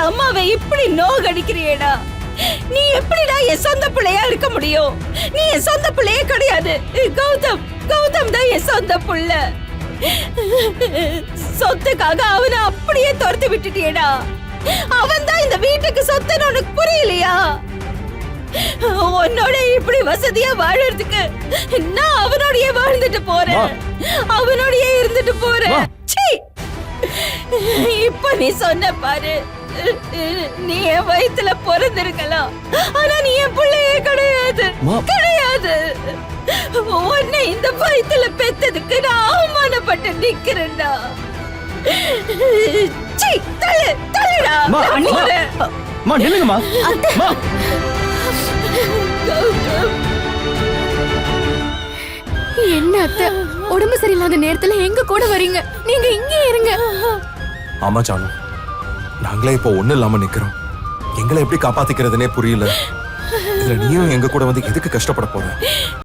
அம்மாவை இப்படி நோகடிக்கிறியேடா. நீ எப்படிடா என் சொந்த பிள்ளையா இருக்க முடியும்? நீ என் சொந்த பிள்ளையே கிடையாது. கௌதம் தான் என் சொந்த புள்ள. சொத்துக்காக அவனை அப்படியே துரத்தி விட்டுட்டியேடா. அவன் தான் இந்த வீட்டுக்கு சொத்துன்னு உனக்கு புரியலையா? உன்னோட இப்படி வசதியா வாழறதுக்கு நான் அவனோடயே வாழ்ந்துட்டு போறேன், அவனோடயே இருந்துட்டு போறேன். இப்ப நீ சொன்ன பாரு, நீ என் வயித்துல பிறந்திருக்கலாம், ஆனா நீ என் பிள்ளையே கிடையாது, கிடையாது. உன்னை இந்த வயித்துல பெத்ததுக்கு நான் அவமானப்பட்டு நிக்கிறேன்டா. தள்ளுடா. நில்லுங்கம்மா. என்ன அத்தை, உடம்பு சரியில்லாத நேரத்துல எங்க கூட வரீங்க? நீங்க இங்கே இருங்க. ஆமா ஜானு, நாங்களே இப்போ ஒண்ணு இல்லாம நிக்கிறோம். எங்களை எப்படி காப்பாத்திக்கிறதுனே புரியல. இதுல நீயும் எங்க கூட வந்து எதுக்கு கஷ்டப்பட போற?